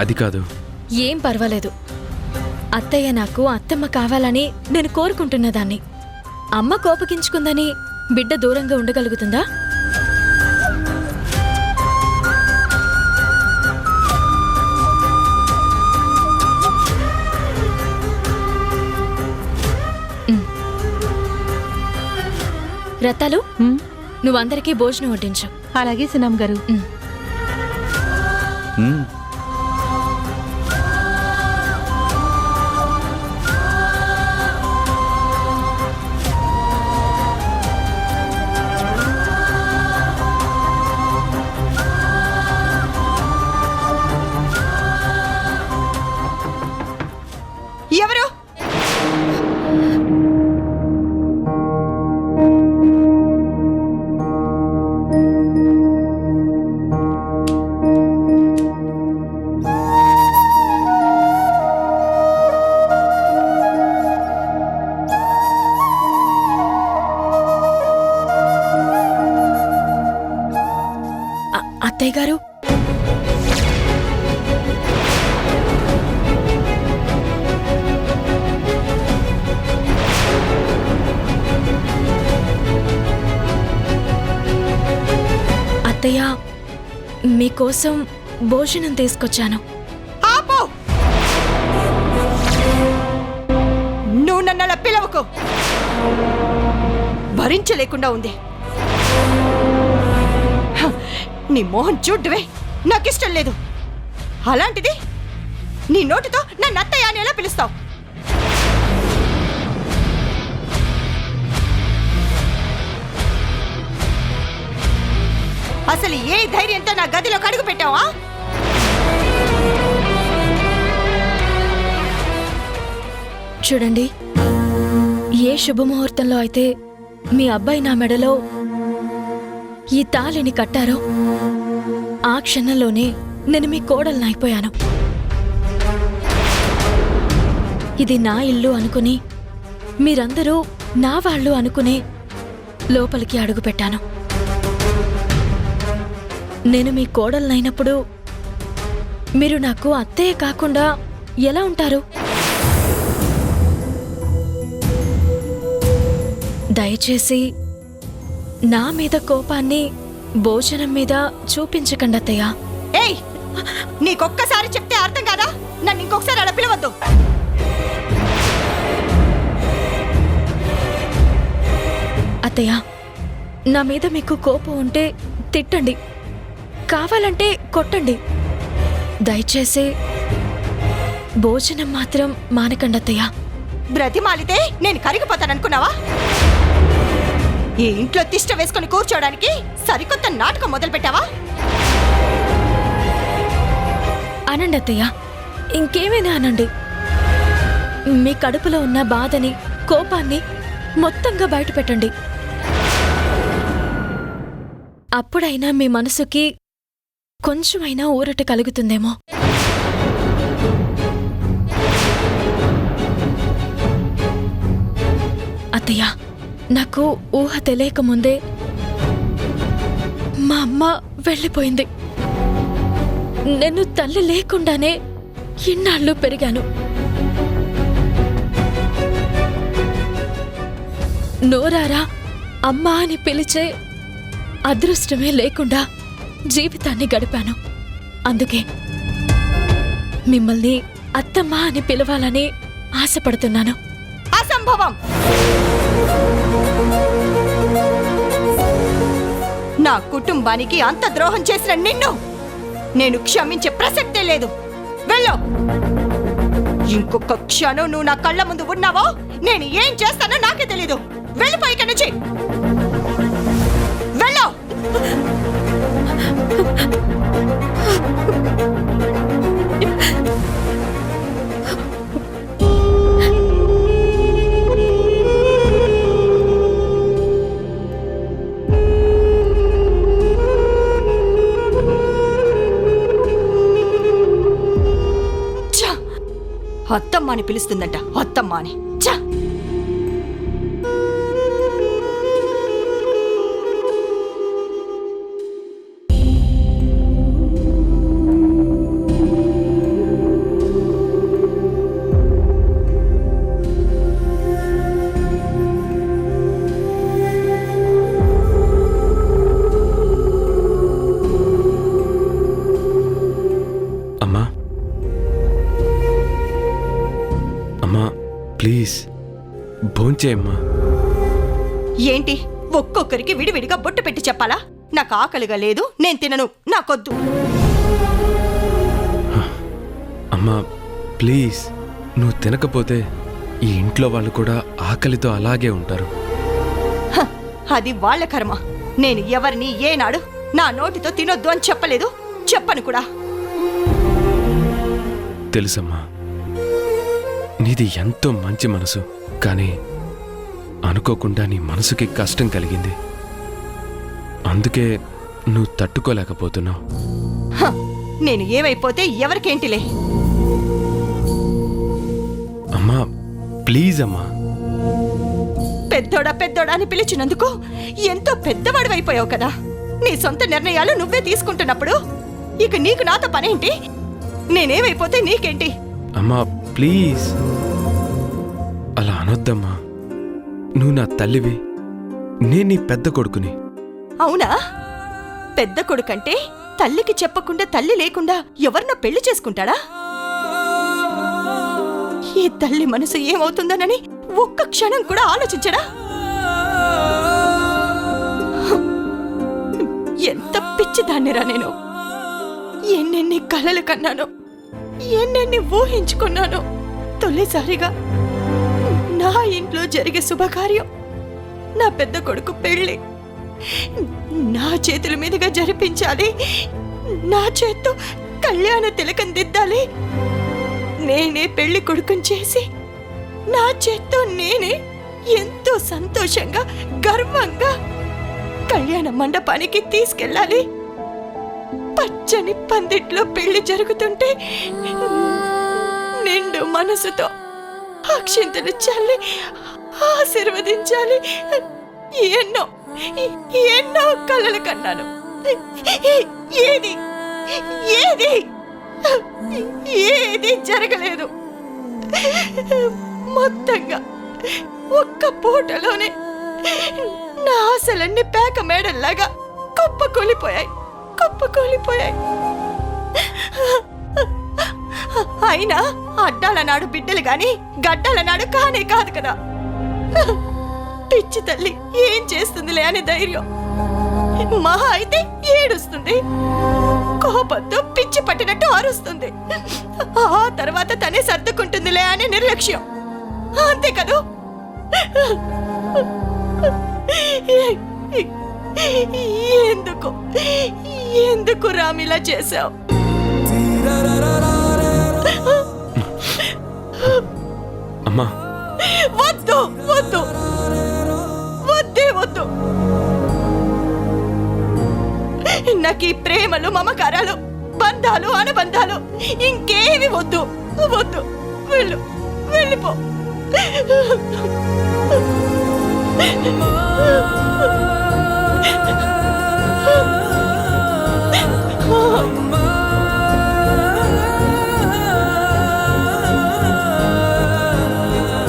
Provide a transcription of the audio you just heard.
అది కాదు. ఏం పర్వాలేదు. అత్తయ్య నాకు అత్తమ్మ కావాలని నేను కోరుకుంటున్నదాన్ని. అమ్మ కోపగించుకుందని బిడ్డ దూరంగా ఉండగలుగుతుందా? రత్తాలు, నువ్వందరికీ భోజనం వడ్డించు. అలాగే సినమ్ గారు. ఎవరు? అత్తయ్య గారు, అత్తయ్య మీకోసం భోజనం తీసుకొచ్చాను. ఆపు! నువ్వు నన్నలా పిలవకు. భరించలేకుండా ఉంది. నీ మోహన్ చూడ్డువే నాకిష్టం లేదు. అలాంటిది నీ నోటితో నన్ను అత్తయ్య అని ఎలా పిలుస్తావు? అసలు ఏ ధైర్యంతో నా గదిలో కడుగు పెట్టావా? చూడండి, ఏ శుభముహూర్తంలో అయితే మీ అబ్బాయి నా మెడలో ఈ తాళిని కట్టారో ఆ క్షణంలోనే నేను మీ కోడల్నైపోయాను. ఇది నా ఇల్లు అనుకుని మీరందరూ నా వాళ్ళు అనుకునే లోపలికి అడుగుపెట్టాను. నేను మీ కోడల్నైనప్పుడు మీరు నాకు అత్తయ్య కాకుండా ఎలా ఉంటారు? దయచేసి నా మీద కోపాన్ని భోజనం మీద చూపించకండి అత్తయ్య. ఏయ్, నీకొక్కసారి చెప్తే అర్థం కాదా? నన్ను ఇంకొకసారి అలా పిలవద్దు. అత్తయ్య, నా మీద మీకు కోపం ఉంటే తిట్టండి, కావాలంటే కొట్టండి. దయచేసి భోజనం మాత్రం మానకండి అత్తయ్య. బ్రతిమాలితే నేను కరిగిపోతాననుకున్నావా? ఈ ఇంట్లో తిష్ట వేసుకుని కూర్చోడానికి సరికొత్త నాటకం మొదలుపెట్టావా? అనండి అత్తయ్య, ఇంకేమైనా అనండి. మీ కడుపులో ఉన్న బాధని, కోపాన్ని మొత్తంగా బయట పెట్టండి. అప్పుడైనా మీ మనసుకి కొంచెమైనా ఊరట కలుగుతుందేమో. అత్తయ్య, నాకు ఊహ తెలియకముందే మా అమ్మ వెళ్ళిపోయింది. నేను తల్లి లేకుండానే ఇన్నాళ్ళు పెరిగాను. నోరారా అమ్మా అని పిలిచే అదృష్టమే లేకుండా జీవితాన్ని గడిపాను. అందుకే మిమ్మల్ని అత్తమ్మ అని పిలవాలని ఆశపడుతున్నాను. అసంభవం! నా కుటుంబానికి అంత ద్రోహం చేసిన నిన్ను నేను క్షమించే ప్రసక్తే లేదు. వెళ్ళు. ఇంకొక క్షణం నువ్వు నా కళ్ళ ముందు ఉన్నావో నేను ఏం చేస్తానో నాకే తెలీదు. వెళ్ళిపోయి ఇక్కడి నుంచి. వెళ్ళు. అత్తమ్మ అని పిలుస్తుందంట. అత్తమ్మ అని. ఛ! ప్లీజ్ భోంచేయమ్మా. ఏంటి ఒక్కొక్కరికి విడివిడిగా బొట్టు పెట్టి చెప్పాలా? నాకు ఆకలిగా లేదు, నేను తినను, నాకొద్దు. అమ్మా ప్లీజ్, నువ్వు తినకపోతే ఈ ఇంట్లో వాళ్ళు కూడా ఆకలితో అలాగే ఉంటారు. హ, అది వాళ్ళ కర్మ. నేను ఎవరిని ఏనాడు నా నోటితో తినొద్దు అని చెప్పలేదు, చెప్పను కూడా. తెలుసమ్మా, నీది ఎంతో మంచి మనసు, కానీ అనుకోకుండా నీ మనసుకి కష్టం కలిగింది. అందుకే నువ్వు తట్టుకోలేకపోతున్నావు. హ, నేను ఏమైపోతే ఎవరికేంటిలే. అమ్మా ప్లీజ్ అమ్మా. పెద్దోడా పెద్దోడా అని పిలిచినందుకు ఎంతో పెద్దవాడివైపోయావు కదా. నీ సొంత నిర్ణయాలు నువ్వే తీసుకుంటున్నప్పుడు ఇక నీకు నాతో పనేంటి? నేనేమైపోతే నీకేంటి? అమ్మా ప్లీజ్, అలా అనొద్దమ్మా. నువ్వు నా తల్లివి, నేను నీ పెద్ద కొడుకుని. అవునా? పెద్ద కొడుకంటే తల్లికి చెప్పకుండా తల్లి లేకుండా ఎవరినో పెళ్లి చేసుకుంటాడా? ఈ తల్లి మనసు ఏమవుతుందోనని ఒక్క క్షణం కూడా ఆలోచించడా? ఎంత పిచ్చిదాన్నిరా నేను. ఎన్నెన్ని కలలు కన్నాను, ఎన్నెన్ని ఊహించుకున్నాను. తొలిసారిగా నా ఇంట్లో జరిగే శుభకార్యం, నా పెద్ద కొడుకు పెళ్లి నా చేతుల మీదుగా జరిపించాలి. నా చేత్తో కళ్యాణ తిలకం దిద్దాలి. నేనే పెళ్లి కొడుకుని చేసి నా చేత్తో నేనే ఎంతో సంతోషంగా గర్వంగా కళ్యాణ మండపానికి తీసుకెళ్ళాలి. పచ్చని పందిట్లో పెళ్లి జరుగుతుంటే నిండు మనసుతో అక్షింతలు చల్లి ఆశీర్వదించాలి. ఎన్నో ఎన్నో కలలు కన్నాను. ఏది ఏది ఏది జరగలేదు. మొత్తంగా ఒక్క పూటలోనే నా ఆశలన్నీ పేక మేడల్లాగా కుప్పకూలిపోయాయి. అయినా అడ్డాల నాడు బిడ్డలు గాని గడ్డాల నాడు కానే కాదు కదా. పిచ్చి తల్లి ఏం చేస్తుందిలే అనే ధైర్యం. మహా అయితే ఏడుస్తుంది, కోపంతో పిచ్చి పట్టినట్టు అరుస్తుంది. ఆ తర్వాత తనే సర్దుకుంటుందిలే అనే నిర్లక్ష్యం. అంతే కదూ? ఎందుకు ఎందుకు రామిలా చేశావు? అమ్మా వద్దు వద్దు వద్దే వద్దు. నాకు ఈ ప్రేమలు మమకారాలు బంధాలు అనుబంధాలు ఇంకేవి వద్దు. వద్దు, వెళ్ళు, వెళ్ళిపో.